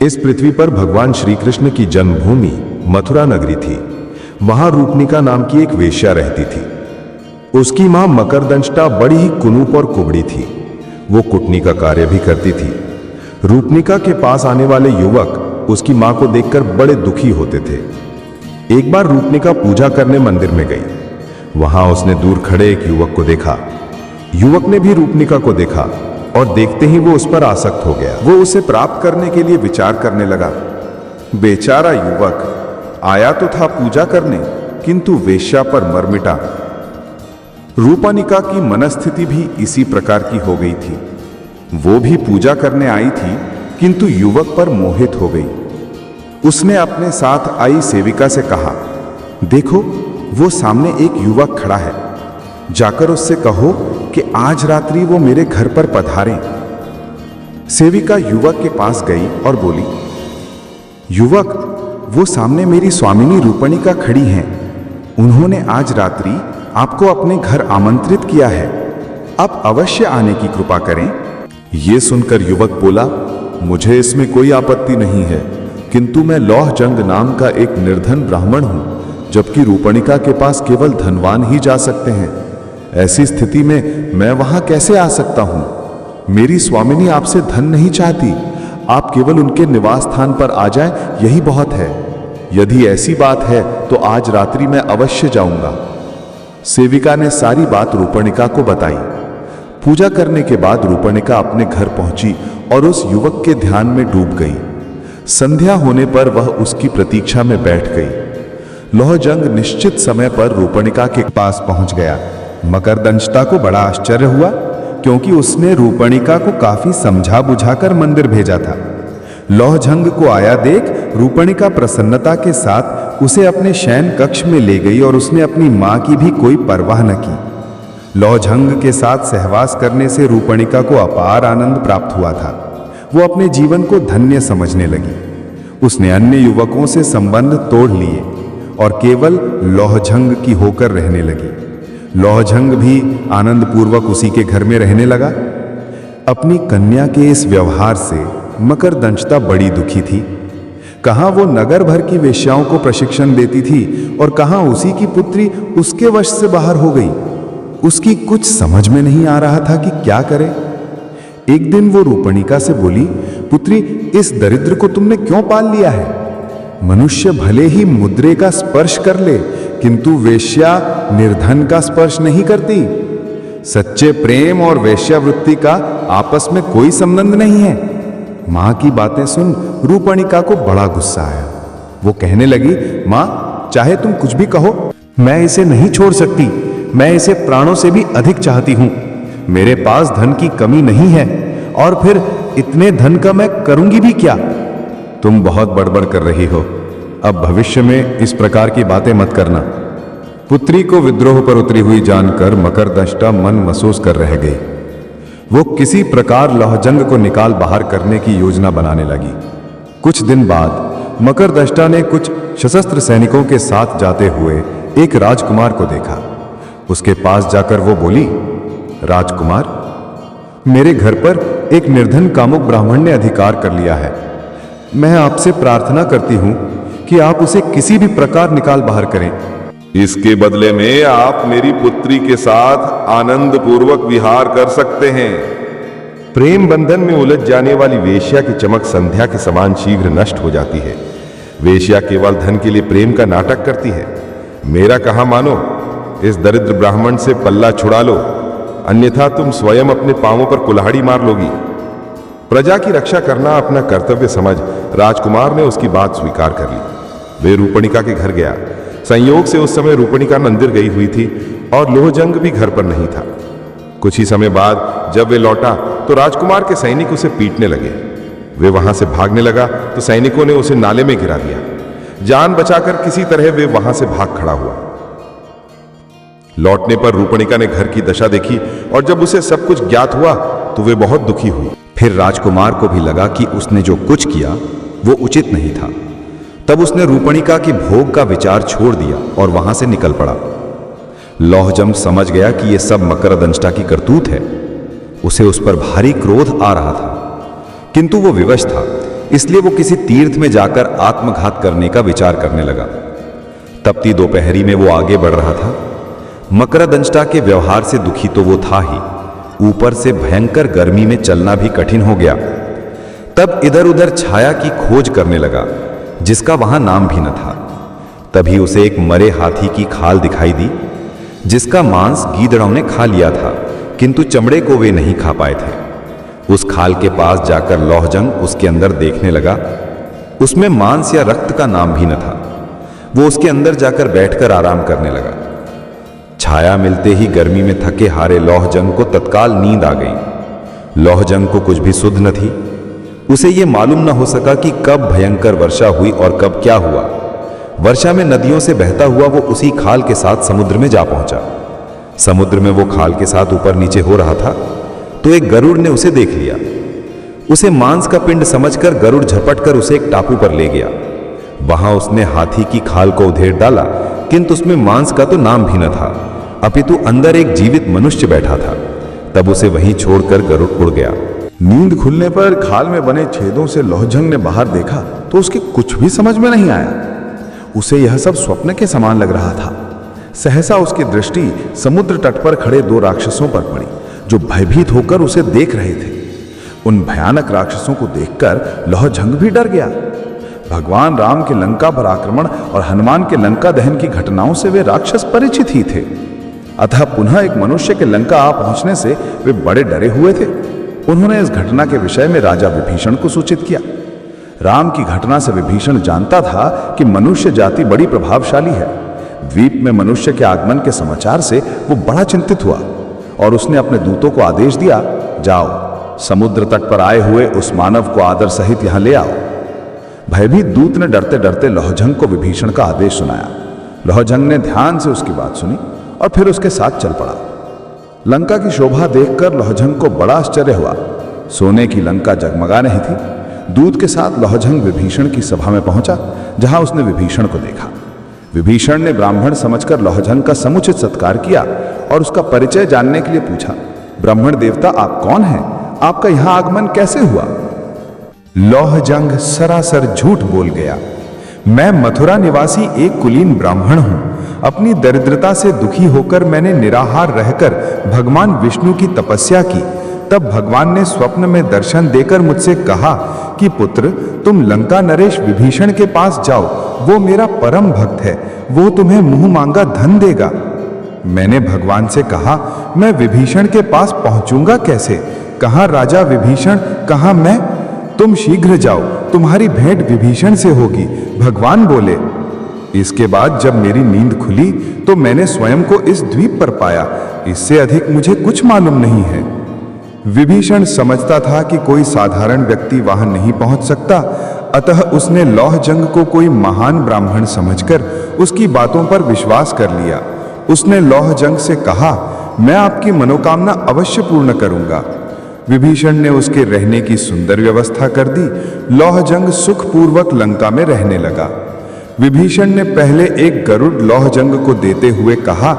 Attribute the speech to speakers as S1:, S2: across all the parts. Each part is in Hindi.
S1: इस पृथ्वी पर भगवान श्री कृष्ण की जन्मभूमि मथुरा नगरी थी। वहां रूपनिका नाम की एक वेश्या रहती थी। उसकी मां मकरदंष्टा बड़ी ही कुरूप और कुबड़ी थी। वो कुटनी का कार्य भी करती थी। रूपनिका के पास आने वाले युवक उसकी मां को देखकर बड़े दुखी होते थे। एक बार रूपनिका पूजा करने मंदिर में गई। वहां उसने दूर खड़े एक युवक को देखा। युवक ने भी रूपनिका को देखा और देखते ही वो उस पर आसक्त हो गया। वो उसे प्राप्त करने के लिए विचार करने लगा। बेचारा युवक आया तो था पूजा करने, किंतु वेश्या पर मर मिटा। रूपनिका की मनस्थिति भी इसी प्रकार की हो गई थी। वो भी पूजा करने आई थी, किंतु युवक पर मोहित हो गई। उसने अपने साथ आई सेविका से कहा, देखो वो सामने एक युवक खड़ा है, जाकर उससे कहो कि आज रात्रि वो मेरे घर पर पधारें। सेविका युवक के पास गई और बोली, युवक, वो सामने मेरी स्वामिनी रूपनिका खड़ी हैं। उन्होंने आज रात्रि आपको अपने घर आमंत्रित किया है। आप अवश्य आने की कृपा करें। ये सुनकर युवक बोला, मुझे इसमें कोई आपत्ति नहीं है, किंतु मैं लौह जंग नाम का एक निर्धन ब्राह्मण हूं, जबकि रूपनिका के पास केवल धनवान ही जा सकते हैं। ऐसी स्थिति में मैं वहां कैसे आ सकता हूं? मेरी स्वामिनी आपसे धन नहीं चाहती। आप केवल उनके निवास स्थान पर आ जाएं, यही बहुत है। यदि ऐसी बात है तो आज रात्रि मैं अवश्य जाऊंगा। सेविका ने सारी बात रूपनिका को बताई। पूजा करने के बाद रूपनिका अपने घर पहुंची और उस युवक के ध्यान में डूब गई। संध्या होने पर वह उसकी प्रतीक्षा में बैठ गई। लौहजंग निश्चित समय पर रूपनिका के पास पहुंच गया। मकरदंष्टा को बड़ा आश्चर्य हुआ, क्योंकि उसने रूपनिका को काफी समझा बुझाकर मंदिर भेजा था। लौहजंग को आया देख रूपनिका प्रसन्नता के साथ उसे अपने शयन कक्ष में ले गई और उसने अपनी मां की भी कोई परवाह न की। लौहजंग के साथ सहवास करने से रूपनिका को अपार आनंद प्राप्त हुआ था। वो अपने जीवन को धन्य समझने लगी। उसने अन्य युवकों से संबंध तोड़ लिए और केवल लौहजंग की होकर रहने लगी। लौहजंग भी आनंद पूर्वक उसी के घर में रहने लगा। अपनी कन्या के इस व्यवहार से मकरदंष्टा बड़ी दुखी थी। कहां वो नगर भर की वेश्याओं को प्रशिक्षण देती थी और कहां उसी की पुत्री उसके वश से बाहर हो गई। उसकी कुछ समझ में नहीं आ रहा था कि क्या करे। एक दिन वो रूपनिका से बोली, पुत्री, इस दरिद्र को तुमने क्यों पाल लिया है? मनुष्य भले ही मुद्रे का स्पर्श कर ले, किंतु वेश्या निर्धन का स्पर्श नहीं करती। सच्चे प्रेम और वेश्यावृत्ति का आपस में कोई संबंध नहीं है। मां की बातें सुन रूपनिका को बड़ा गुस्सा आया। वो कहने लगी, मां, चाहे तुम कुछ भी कहो, मैं इसे नहीं छोड़ सकती। मैं इसे प्राणों से भी अधिक चाहती हूं। मेरे पास धन की कमी नहीं है, और फिर इतने धन का मैं करूंगी भी क्या? तुम बहुत बड़बड़ कर रही हो। अब भविष्य में इस प्रकार की बातें मत करना। पुत्री को विद्रोह पर उतरी हुई जानकर मकरदंष्टा मन महसूस कर रह गई। वो किसी प्रकार लौहजंग को निकाल बाहर करने की योजना बनाने लगी। कुछ दिन बाद मकरदंष्टा ने कुछ सशस्त्र सैनिकों के साथ जाते हुए एक राजकुमार को देखा। उसके पास जाकर वो बोली, राजकुमार, मेरे घर पर एक निर्धन कामुक ब्राह्मण ने अधिकार कर लिया है। मैं आपसे प्रार्थना करती हूं कि आप उसे किसी भी प्रकार निकाल बाहर करें।
S2: इसके बदले में आप मेरी पुत्री के साथ आनंद पूर्वक विहार कर सकते हैं। प्रेम बंधन में उलझ जाने वाली वेश्या की चमक संध्या के समान शीघ्र नष्ट हो जाती है। वेश्या केवल धन के लिए प्रेम का नाटक करती है। मेरा कहा मानो, इस दरिद्र ब्राह्मण से पल्ला छुड़ा लो, अन्यथा तुम स्वयं अपने पांवों पर कुल्हाड़ी मार लोगी। प्रजा की रक्षा करना अपना कर्तव्य समझ राजकुमार ने उसकी बात स्वीकार कर ली। वे रूपनिका के घर गया। संयोग से उस समय रूपनिका मंदिर गई हुई थी और लौहजंग भी घर पर नहीं था। कुछ ही समय बाद जब वे लौटा तो राजकुमार के सैनिक उसे पीटने लगे। वे वहां से भागने लगा तो सैनिकों ने उसे नाले में गिरा दिया। जान बचाकर किसी तरह वे वहां से भाग खड़ा हुआ। लौटने पर रूपनिका ने घर की दशा देखी और जब उसे सब कुछ ज्ञात हुआ तो वे बहुत दुखी हुई।
S3: फिर राजकुमार को भी लगा कि उसने जो कुछ किया वो उचित नहीं था। तब उसने रूपनिका की भोग का विचार छोड़ दिया और वहां से निकल पड़ा। लौहजंग समझ गया कि यह सब मकरदंष्टा की करतूत है। उसे उस पर भारी क्रोध आ रहा था, किंतु वो विवश था, इसलिए वो किसी तीर्थ में जाकर आत्मघात करने का विचार करने लगा। तपती दोपहरी में वो आगे बढ़ रहा था। मकरदंष्टा के व्यवहार से दुखी तो वो था ही, ऊपर से भयंकर गर्मी में चलना भी कठिन हो गया। तब इधर उधर छाया की खोज करने लगा, जिसका वहां नाम भी न था। तभी उसे एक मरे हाथी की खाल दिखाई दी, जिसका मांस गीदड़ों ने खा लिया था, किंतु चमड़े को वे नहीं खा पाए थे। उस खाल के पास जाकर लौहजंग उसके अंदर देखने लगा। उसमें मांस या रक्त का नाम भी न था। वो उसके अंदर जाकर बैठकर आराम करने लगा। छाया मिलते ही गर्मी में थके हारे लौहजंग को तत्काल नींद आ गई। लौहजंग को कुछ भी सुध न थी। उसे ये मालूम न हो सका कि कब भयंकर वर्षा हुई और कब क्या हुआ। वर्षा में नदियों से बहता हुआ वो उसी खाल के साथ समुद्र में जा पहुंचा। समुद्र में वो खाल के साथ ऊपर नीचे हो रहा था तो एक गरुड़ ने उसे देख लिया। उसे मांस का पिंड समझकर गरुड़ झपटकर उसे एक टापू पर ले गया। वहां उसने हाथी की खाल को उधेड़ डाला, किंतु उसमें मांस का तो नाम भी न था, अपितु अंदर एक जीवित मनुष्य बैठा था। तब उसे वहीं छोड़कर गरुड़ उड़ गया।
S1: नींद खुलने पर खाल में बने छेदों से लौहजंग ने बाहर देखा तो उसके कुछ भी समझ में नहीं आया। उसे यह सब स्वप्न के समान लग रहा था। सहसा उसकी दृष्टि समुद्र तट पर खड़े दो राक्षसों पर पड़ी, जो भयभीत होकर उसे देख रहे थे। उन भयानक राक्षसों को देखकर लौहजंग भी डर गया। भगवान राम के लंका पर आक्रमण और हनुमान के लंका दहन की घटनाओं से वे राक्षस परिचित ही थे, अतः पुनः एक मनुष्य के लंका आ पहुंचने से वे बड़े डरे हुए थे। उन्होंने इस घटना के विषय में राजा विभीषण को सूचित किया। राम की घटना से विभीषण जानता था कि मनुष्य जाति बड़ी प्रभावशाली है। द्वीप में मनुष्य के आगमन के समाचार से वो बड़ा चिंतित हुआ और उसने अपने दूतों को आदेश दिया, जाओ समुद्र तट पर आए हुए उस मानव को आदर सहित यहां ले आओ। भयभीत दूत ने डरते डरते लौहजंग को विभीषण का आदेश सुनाया। लौहजंग ने ध्यान से उसकी बात सुनी और फिर उसके साथ चल पड़ा। लंका की शोभा देखकर लौहजंग को बड़ा आश्चर्य हुआ। सोने की लंका जगमगा रही थी। दूत के साथ लौहजंग विभीषण की सभा में पहुंचा, जहां उसने विभीषण को देखा। विभीषण ने ब्राह्मण समझकर लौहजंग का समुचित सत्कार किया और उसका परिचय जानने के लिए पूछा, ब्राह्मण देवता आप कौन हैं? आपका यहां आगमन कैसे हुआ?
S2: लौहजंग सरासर झूठ बोल गया। मैं मथुरा निवासी एक कुलीन ब्राह्मण हूं। अपनी दरिद्रता से दुखी होकर मैंने निराहार रहकर भगवान विष्णु की तपस्या की। तब भगवान ने स्वप्न में दर्शन देकर मुझसे कहा कि पुत्र, तुम लंका नरेश विभीषण के पास जाओ, वो मेरा परम भक्त है, वो तुम्हें मुंह मांगा धन देगा। मैंने भगवान से कहा, मैं विभीषण के पास पहुंचूंगा कैसे? कहां राजा विभीषण, कहां मैं? तुम शीघ्र जाओ, तुम्हारी भेंट विभीषण से होगी। भगवान बोले। इसके बाद जब मेरी नींद खुली तो मैंने स्वयं को इस द्वीप पर पाया। इससे अधिक मुझे कुछ मालूम नहीं है। विभीषण समझता था कि कोई साधारण व्यक्ति वहां नहीं पहुंच सकता, अतः उसने लौहजंग को कोई महान ब्राह्मण समझकर उसकी बातों पर विश्वास कर लिया। उसने लौहजंग से कहा, मैं आपकी मनोकामना अवश्य पूर्ण करूंगा। विभीषण ने उसके रहने की सुंदर व्यवस्था कर दी। लौहजंग सुखपूर्वक लंका में रहने लगा। विभीषण ने पहले एक गरुड़ लौहजंग को देते हुए कहा,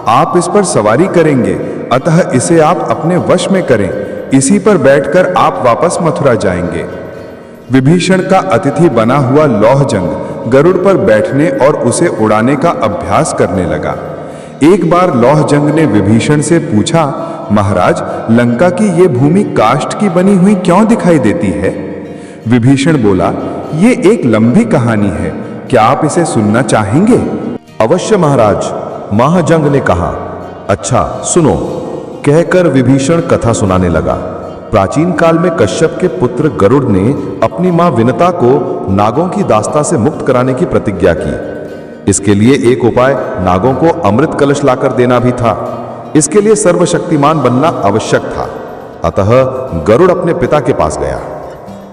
S2: आप इस पर सवारी करेंगे, अतः इसे आप अपने वश में करें। इसी पर बैठकर आप वापस मथुरा जाएंगे। विभीषण का अतिथि बना हुआ लौहजंग गरुड़ पर बैठने और उसे उड़ाने का अभ्यास करने लगा। एक बार लौहजंग ने विभीषण से पूछा, महाराज, लंका की ये भूमि काष्ठ की बनी हुई क्यों दिखाई देती है? विभीषण बोला, ये एक लंबी कहानी है, क्या आप इसे सुनना चाहेंगे? अवश्य महाराज, महाजंग ने कहा। अच्छा सुनो, कहकर विभीषण कथा सुनाने लगा। प्राचीन काल में कश्यप के पुत्र गरुड़ ने अपनी मां विनता को नागों की दास्ता से मुक्त कराने की प्रतिज्ञा की। इसके लिए एक उपाय नागों को अमृत कलश लाकर देना भी था। इसके लिए सर्वशक्तिमान बनना आवश्यक था। अतः गरुड़ अपने पिता के पास गया।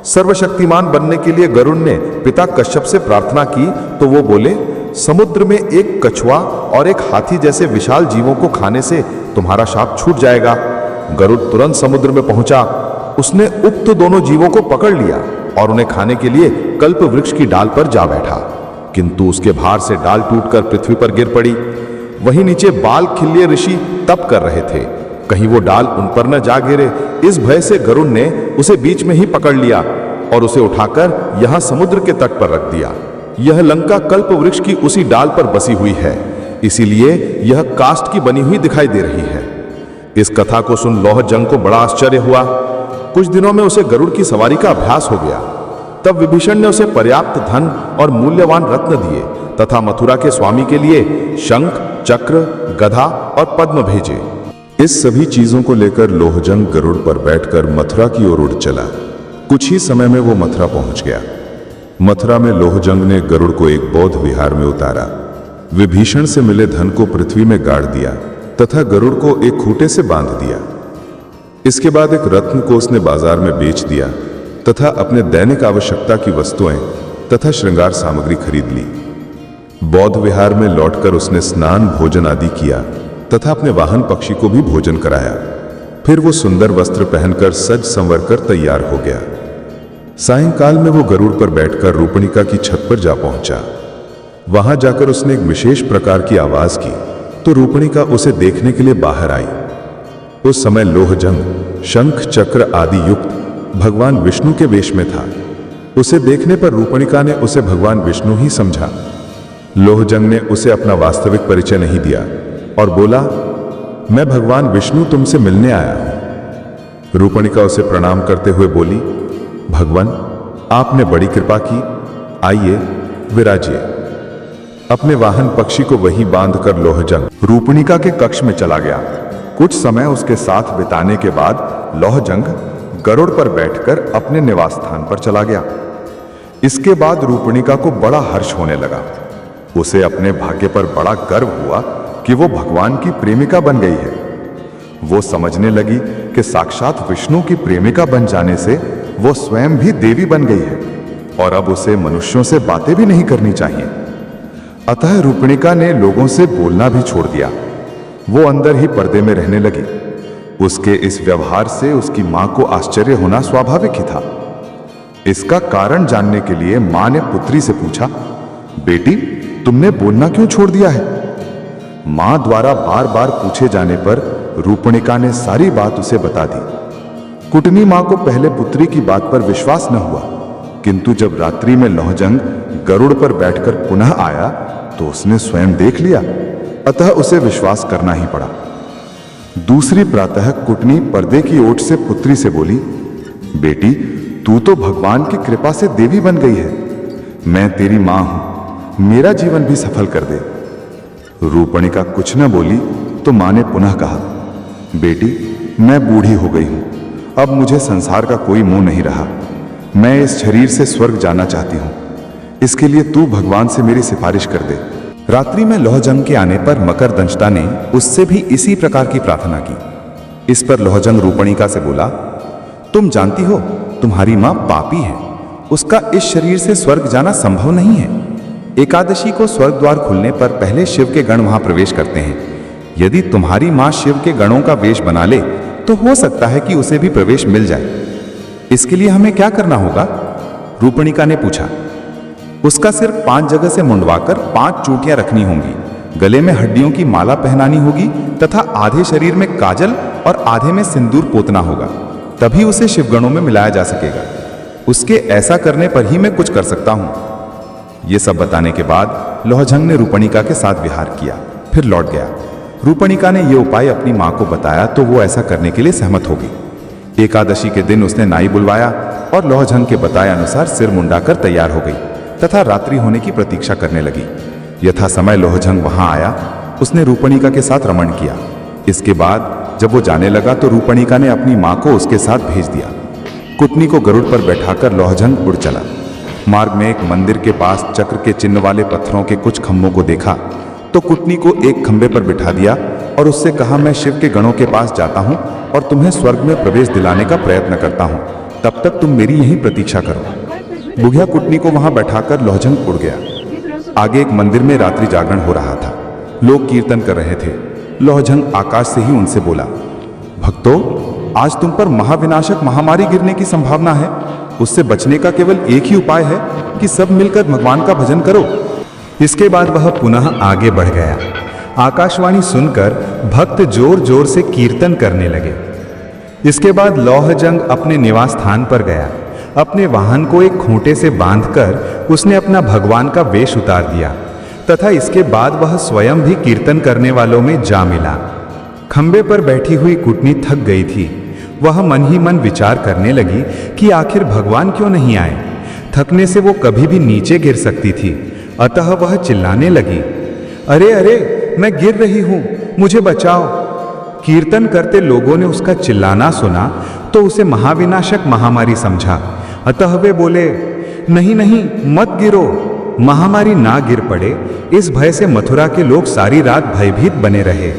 S2: सर्वशक्तिमान बनने के लिए गरुड़ ने पिता कश्यप से प्रार्थना की तो वो बोले, समुद्र में एक कछुआ और एक हाथी जैसे विशाल जीवों को खाने से तुम्हारा शाप छूट जाएगा। गरुड़ तुरंत समुद्र में पहुंचा। उसने उक्त दोनों जीवों को पकड़ लिया और उन्हें खाने के लिए कल्प वृक्ष की डाल पर जा बैठा, किंतु उसके भार से डाल टूटकर पृथ्वी पर गिर पड़ी। वहीं नीचे बाल खिल्य ऋषि तप कर रहे थे, कहीं वो डाल उन पर न जा गिरे। इस भय से गरुड़ ने उसे बीच में ही पकड़ लिया। और उसे उठाकर यहां समुद्र के तट पर रख दिया। यह लंका कल्प वृक्ष की उसी डाल पर बसी हुई है, इसीलिए यह काष्ठ की बनी हुई दिखाई दे रही है। इस कथा को सुन लौह जंग को बड़ा आश्चर्य हुआ। कुछ दिनों में उसे गरुड़ की सवारी का अभ्यास हो गया। तब विभीषण ने उसे पर्याप्त धन और मूल्यवान रत्न दिए तथा मथुरा के स्वामी के लिए शंख, चक्र, गधा और पद्म भेजे।
S1: इस सभी चीजों को लेकर लोहजंग गरुड़ पर बैठकर मथुरा की ओर उड़ चला। कुछ ही समय में वो मथुरा पहुंच गया। मथुरा में लोहजंग ने गरुड़ को एक बौद्ध विहार में उतारा, विभीषण से मिले धन को पृथ्वी में गाड़ दिया तथा गरुड़ को एक खूंटे से बांध दिया। इसके बाद एक रत्न को उसने बाजार में बेच दिया तथा अपने दैनिक आवश्यकता की वस्तुएं तथा श्रृंगार सामग्री खरीद ली। बौद्ध विहार में लौटकर उसने स्नान, भोजन आदि किया तथा अपने वाहन पक्षी को भी भोजन कराया। फिर वो सुंदर वस्त्र पहनकर सज संवर कर तैयार हो गया। सायंकाल में वो गरुड़ पर बैठकर रूपणिका की छत पर जा पहुंचा। वहां जाकर उसने एक विशेष प्रकार की आवाज की तो रूपणिका उसे देखने के लिए बाहर आई। उस समय लोहजंग शंख, चक्र आदि युक्त भगवान विष्णु के वेश में था। उसे देखने पर रूपणिका ने उसे भगवान विष्णु ही समझा। लोहजंग ने उसे अपना वास्तविक परिचय नहीं दिया और बोला, मैं भगवान विष्णु तुमसे मिलने आया हूं। रूपणिका उसे प्रणाम करते हुए बोली, भगवान, आपने बड़ी कृपा की, आइए विराजिए। अपने वाहन पक्षी को वहीं बांधकर लोहजंग रूपणिका के कक्ष में चला गया। कुछ समय उसके साथ बिताने के बाद लोहजंग गरुड़ पर बैठकर अपने निवास स्थान पर चला गया। इसके बाद रूपणिका को बड़ा हर्ष होने लगा। उसे अपने भाग्य पर बड़ा गर्व हुआ कि वो भगवान की प्रेमिका बन गई है। वो समझने लगी कि साक्षात विष्णु की प्रेमिका बन जाने से वो स्वयं भी देवी बन गई है और अब उसे मनुष्यों से बातें भी नहीं करनी चाहिए। अतः रूपणिका ने लोगों से बोलना भी छोड़ दिया। वो अंदर ही पर्दे में रहने लगी। उसके इस व्यवहार से उसकी मां को आश्चर्य होना स्वाभाविक ही था। इसका कारण जानने के लिए मां ने पुत्री से पूछा, बेटी, तुमने बोलना क्यों छोड़ दिया है? मां द्वारा बार बार पूछे जाने पर रूपणिका ने सारी बात उसे बता दी। कुटनी मां को पहले पुत्री की बात पर विश्वास न हुआ, किंतु जब रात्रि में लोहजंग गरुड़ पर बैठकर पुनः आया तो उसने स्वयं देख लिया, अतः उसे विश्वास करना ही पड़ा। दूसरी प्रातः कुटनी पर्दे की ओट से पुत्री से बोली, बेटी, तू तो भगवान की कृपा से देवी बन गई है। मैं तेरी मां हूं, मेरा जीवन भी सफल कर दे। रूपणिका कुछ न बोली तो मां ने पुनः कहा, बेटी, मैं बूढ़ी हो गई हूं, अब मुझे संसार का कोई मोह नहीं रहा। मैं इस शरीर से स्वर्ग जाना चाहती हूं। इसके लिए तू भगवान से मेरी सिफारिश कर दे।
S3: रात्रि में लोहजंग के आने पर मकरदंष्टा ने उससे भी इसी प्रकार की प्रार्थना की। इस पर लोहजंग रूपणिका से बोला, तुम जानती हो तुम्हारी मां पापी है, उसका इस शरीर से स्वर्ग जाना संभव नहीं है। एकादशी को स्वर्ग द्वार खुलने पर पहले शिव के गण वहां प्रवेश करते हैं। यदि तुम्हारी मां शिव के गणों का वेश बना ले तो हो सकता है कि उसे भी प्रवेश मिल जाए। इसके लिए हमें क्या करना होगा? रूपणिका ने पूछा। उसका सिर 5 जगह से मुंडवाकर 5 चोटियां रखनी होंगी, गले में हड्डियों की माला पहनानी होगी तथा आधे शरीर में काजल और आधे में सिंदूर पोतना होगा, तभी उसे शिवगणों में मिलाया जा सकेगा। उसके ऐसा करने पर ही मैं कुछ कर सकता हूं। यह सब बताने के बाद लोहजंग ने रूपणिका के साथ विहार किया, फिर लौट गया। रूपणिका ने यह उपाय अपनी मां को बताया तो वो ऐसा करने के लिए सहमत हो गई। एकादशी के दिन उसने नाई बुलवाया और लोहजंग के बताए अनुसार सिर मुंडाकर तैयार हो गई तथा रात्रि होने की प्रतीक्षा करने लगी। यथा समय लोहजंग वहां आया, उसने रूपणिका के साथ रमण किया। इसके बाद जब वो जाने लगा तो रूपणिका ने अपनी मां को उसके साथ भेज दिया। कुटनी को गरुड़ पर बैठाकर लोहजंग उड़ चला। मार्ग में एक मंदिर के पास चक्र के चिन्ह वाले पत्थरों के कुछ खंभों को देखा तो कुटनी को एक खंभे पर बिठा दिया और उससे कहा, मैं शिव के गणों के पास जाता हूं और तुम्हें स्वर्ग में प्रवेश दिलाने का प्रयत्न करता हूं, तब तक तुम मेरी यहीं प्रतीक्षा करो। बुढ़िया कुटनी को वहां बैठाकर लोहजंग उड़ गया। आगे एक मंदिर में रात्रि जागरण हो रहा था। लोग कीर्तन कर रहे थे। लोहजंग आकाश से ही उनसे बोला, भक्तों, आज तुम पर महाविनाशक महामारी गिरने की संभावना है। उससे बचने का केवल एक ही उपाय है कि सब मिलकर भगवान का भजन करो। इसके बाद वह पुनः आगे बढ़ गया। आकाशवाणी सुनकर भक्त जोर जोर से कीर्तन करने लगे। इसके बाद लोहजंग अपने निवास स्थान पर गया। अपने वाहन को एक खूंटे से बांधकर उसने अपना भगवान का वेश उतार दिया तथा इसके बाद वह स्वयं भी कीर्तन करने वालों में जा मिला। खंबे पर बैठी हुई कुटनी थक गई थी। वह मन ही मन विचार करने लगी कि आखिर भगवान क्यों नहीं आए। थकने से वो कभी भी नीचे गिर सकती थी, अतः वह चिल्लाने लगी, अरे अरे, मैं गिर रही हूं, मुझे बचाओ। कीर्तन करते लोगों ने उसका चिल्लाना सुना तो उसे महाविनाशक महामारी समझा, अतः वे बोले, नहीं नहीं, मत गिरो। महामारी ना गिर पड़े, इस भय से मथुरा के लोग सारी रात भयभीत बने रहे।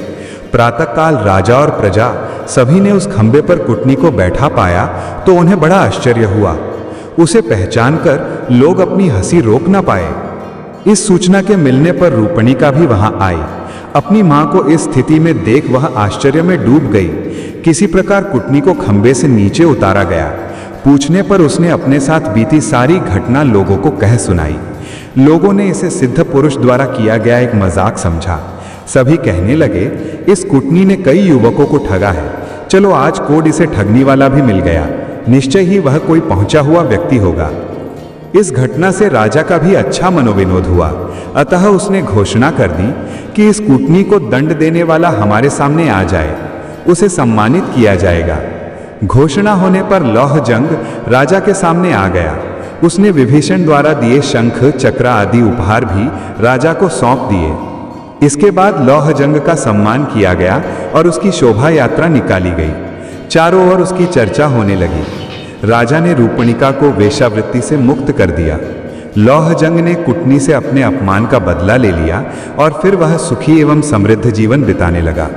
S3: प्रातःकाल राजा और प्रजा सभी ने उस खंबे पर कुटनी को बैठा पाया तो उन्हें बड़ा आश्चर्य हुआ। उसे पहचानकर लोग अपनी हंसी रोक ना पाए। इस सूचना के मिलने पर रूपणिका भी वहां आई। अपनी मां को इस स्थिति में देख वह आश्चर्य में डूब गई। किसी प्रकार कुटनी को खंबे से नीचे उतारा गया। पूछने पर उसने अपने साथ बीती सारी घटना लोगों को कह सुनाई। लोगों ने इसे सिद्ध पुरुष द्वारा किया गया एक मजाक समझा। सभी कहने लगे, इस कुटनी ने कई युवकों को ठगा है, चलो आज कोड इसे ठगने वाला भी मिल गया, निश्चय ही वह कोई पहुंचा हुआ व्यक्ति होगा। इस घटना से राजा का भी अच्छा मनोविनोद हुआ, अतः उसने घोषणा कर दी कि इस कुटनी को दंड देने वाला हमारे सामने आ जाए, उसे सम्मानित किया जाएगा। घोषणा होने पर लौह जंग राजा के सामने आ गया। उसने विभीषण द्वारा दिए शंख, चक्र आदि उपहार भी राजा को सौंप दिए। इसके बाद लौह जंग का सम्मान किया गया और उसकी शोभा यात्रा निकाली गई। चारों ओर उसकी चर्चा होने लगी। राजा ने रूपणिका को वेश्यावृत्ति से मुक्त कर दिया। लौह जंग ने कुटनी से अपने अपमान का बदला ले लिया और फिर वह सुखी एवं समृद्ध जीवन बिताने लगा।